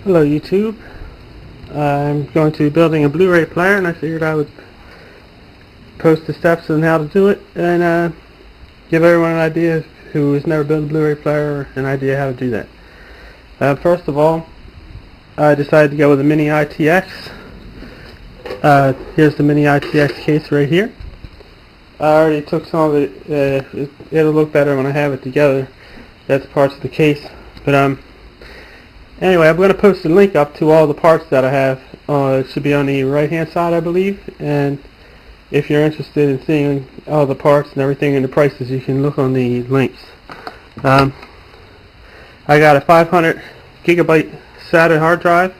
Hello YouTube. I'm going to be building a Blu Ray player, and I figured I would post the steps on how to do it and give everyone an idea who has never built a Blu Ray player an idea how to do that. First of all, I decided to go with a mini ITX. Here's the mini ITX case right here. I already took some of it. It'll look better when I have it together. That's parts of the case. But anyway, I'm going to post a link up to all the parts that I have. It should be on the right hand side, I believe, and if you're interested in seeing all the parts and everything and the prices, you can look on the links. I got a 500 gigabyte SATA hard drive,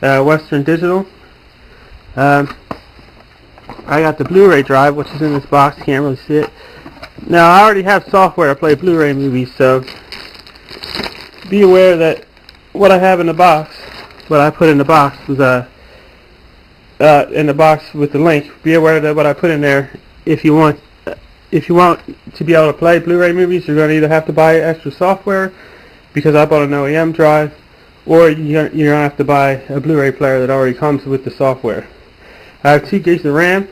Western Digital. I got the Blu-ray drive, which is in this box. Can't really see it. Now, I already have software to play Blu-ray movies, so be aware that what I have in the box, what I put in the box was in the box with the link. Be aware that what I put in there, if you want to be able to play Blu-ray movies, you're going to either have to buy extra software, because I bought an OEM drive, or you're going to have to buy a Blu-ray player that already comes with the software. I have 2 gigs of RAM.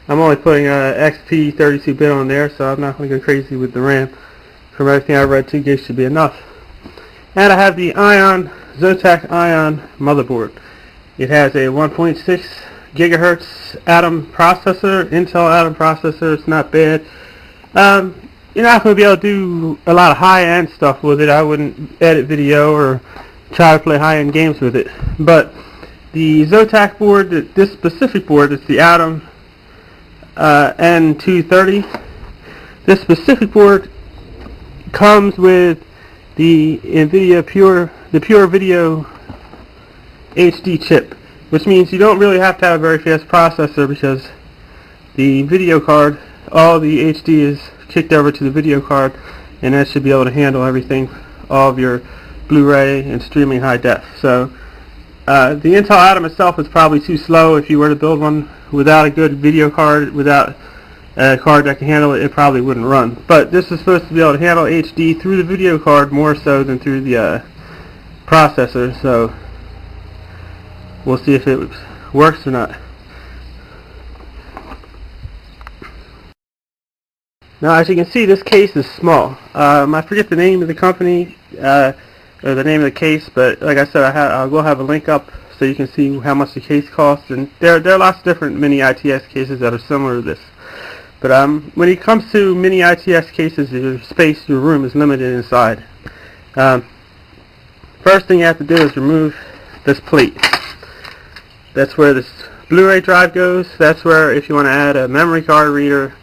I'm only putting XP 32-bit on there, so I'm not going to go crazy with the RAM. From everything I've read, 2 gigs should be enough. And I have the Zotac Ion motherboard. It has a 1.6 gigahertz Atom processor, Intel Atom processor. It's not bad. You're not going to be able to do a lot of high-end stuff with it. I wouldn't edit video or try to play high-end games with it. But the Zotac board, this specific board, it's the Atom N230. This specific board comes with the NVIDIA Pure Video HD chip, which means you don't really have to have a very fast processor, because the video card, all the HD is kicked over to the video card, and that should be able to handle everything, all of your Blu-ray and streaming high def. So the Intel Atom itself is probably too slow. If you were to build one without a good video card, without a card that can handle it, it probably wouldn't run. But this is supposed to be able to handle HD through the video card more so than through the processor. So we'll see if it works or not. Now, as you can see, this case is small. I forget the name of the company or the name of the case, but like I said, I will have a link up so you can see how much the case costs. And there are lots of different mini ITX cases that are similar to this. But when it comes to mini ITX cases, your space, your room is limited inside. First thing you have to do is remove this plate. That's where this Blu-ray drive goes. That's where, if you want to add a memory card reader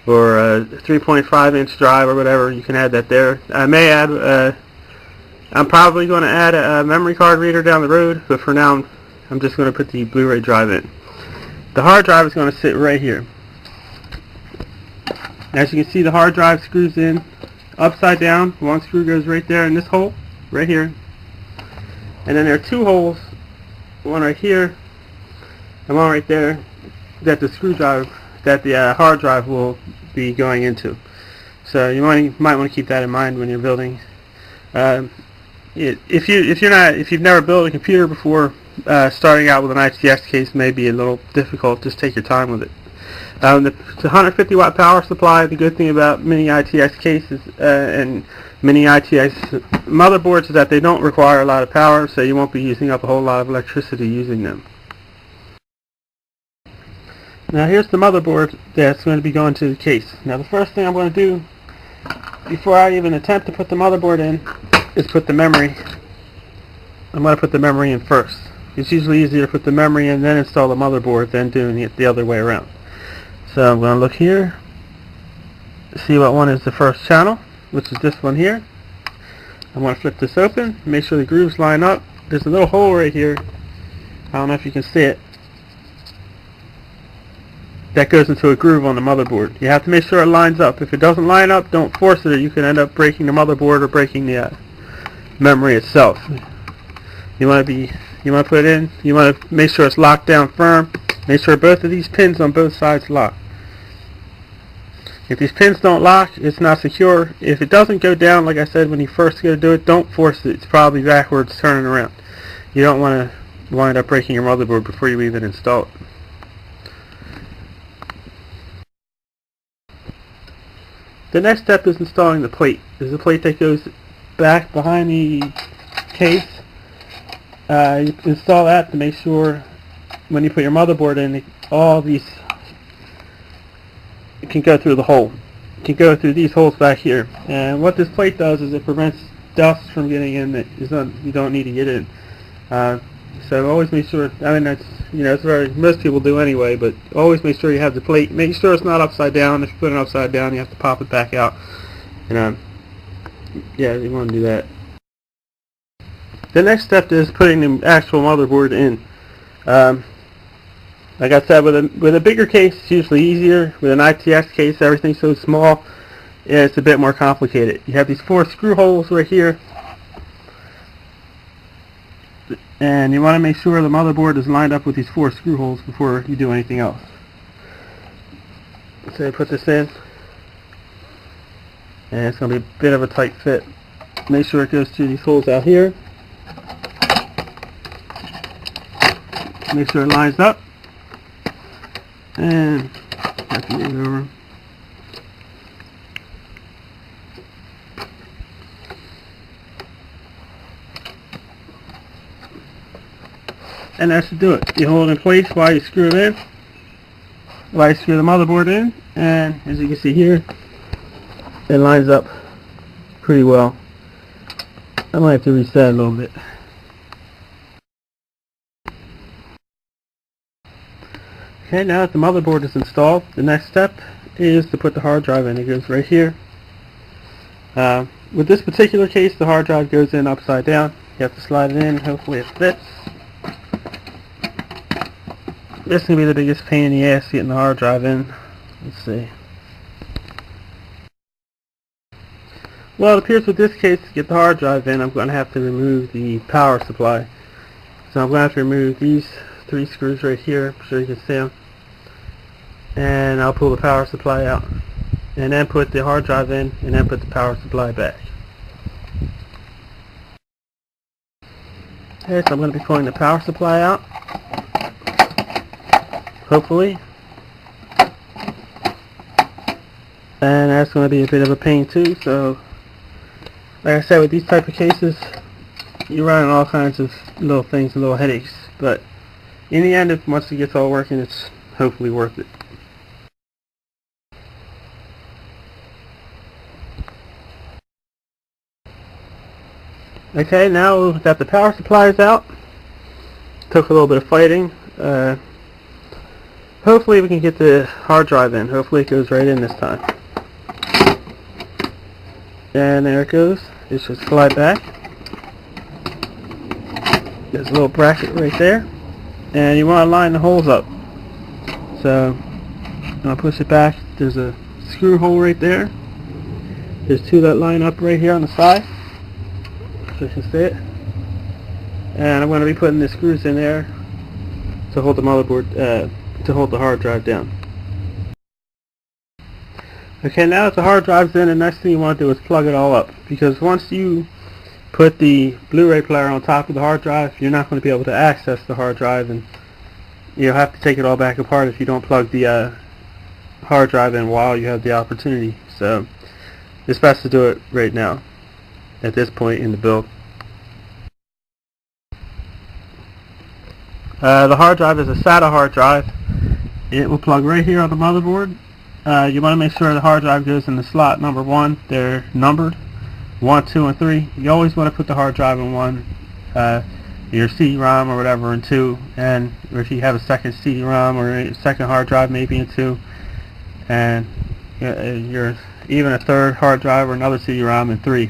or a 3.5-inch drive or whatever, you can add that there. I may add, I'm probably going to add a memory card reader down the road, but for now I'm just going to put the Blu-ray drive in. The hard drive is going to sit right here. As you can see, the hard drive screws in upside down. One screw goes right there in this hole, right here. And then there are 2 holes, one right here and one right there, that the hard drive will be going into. So you might want to keep that in mind when you're building. If you've never built a computer before, starting out with an ITX case may be a little difficult. Just take your time with it. It's a 150 watt power supply. The good thing about mini ITX cases and mini ITX motherboards is that they don't require a lot of power, so you won't be using up a whole lot of electricity using them. Now here's the motherboard that's going to be going to the case. Now the first thing I'm going to do, before I even attempt to put the motherboard in, is put the memory. I'm going to put the memory in first. It's usually easier to put the memory in, then install the motherboard, than doing it the other way around. So I'm going to look here, see what one is the first channel, which is this one here. I'm going to flip this open, make sure the grooves line up. There's a little hole right here, I don't know if you can see it, that goes into a groove on the motherboard. You have to make sure it lines up. If it doesn't line up, don't force it, or you can end up breaking the motherboard or breaking the memory itself. You want to put it in, you want to make sure it's locked down firm. Make sure both of these pins on both sides lock. If these pins don't lock, it's not secure. If it doesn't go down, like I said, when you first go to do it, don't force it. It's probably backwards turning around. You don't want to wind up breaking your motherboard before you even install it. The next step is installing the plate. There's a plate that goes back behind the case. You install that to make sure when you put your motherboard in, all these can go through the hole. It can go through these holes back here. And what this plate does is it prevents dust from getting in that you don't need to get in. So always make sure. I mean, that's it's very most people do anyway. But always make sure you have the plate. Make sure it's not upside down. If you put it upside down, you have to pop it back out. And yeah, you want to do that. The next step is putting the actual motherboard in. Like I said, with a bigger case, it's usually easier. With an ITX case, everything's so small, it's a bit more complicated. You have these 4 screw holes right here, and you want to make sure the motherboard is lined up with these 4 screw holes before you do anything else. So you put this in, and it's going to be a bit of a tight fit. Make sure it goes through these holes out here. Make sure it lines up. And have to move it over. And that should do it. You hold it in place while you screw it in. While you screw the motherboard in, and as you can see here, it lines up pretty well. I might have to reset it a little bit. Okay, now that the motherboard is installed, the next step is to put the hard drive in. It goes right here. With this particular case, the hard drive goes in upside down. You have to slide it in. Hopefully it fits. This is going to be the biggest pain in the ass getting the hard drive in. Let's see. Well, it appears with this case, to get the hard drive in, I'm going to have to remove the power supply. So I'm going to have to remove these 3 screws right here. I'm sure you can see them. And I'll pull the power supply out. And then put the hard drive in, and then put the power supply back. Okay, so I'm going to be pulling the power supply out. Hopefully. And that's going to be a bit of a pain too, so like I said, with these type of cases, you run all kinds of little things, little headaches, but in the end, once it gets all working, it's hopefully worth it. Okay, now that the power supply is out, took a little bit of fighting. Hopefully we can get the hard drive in. Hopefully it goes right in this time. And there it goes. It should slide back. There's a little bracket right there. And you want to line the holes up. So I'm going to push it back. There's a screw hole right there. There's 2 that line up right here on the side. So you can see it. And I'm going to be putting the screws in there to hold the motherboard, to hold the hard drive down. Okay, now that the hard drive's in, the next thing you want to do is plug it all up, because once you put the Blu Ray player on top of the hard drive, you're not going to be able to access the hard drive, and you'll have to take it all back apart if you don't plug the hard drive in while you have the opportunity. So it's best to do it right now at this point in the build. The hard drive is a SATA hard drive. It will plug right here on the motherboard. You want to make sure the hard drive goes in the slot number 1. They're numbered 1, 2, and 3. You always want to put the hard drive in 1, your CD-ROM or whatever in 2, and if you have a second CD-ROM or a second hard drive maybe in 2, and you're even a third hard drive or another CD-ROM in 3.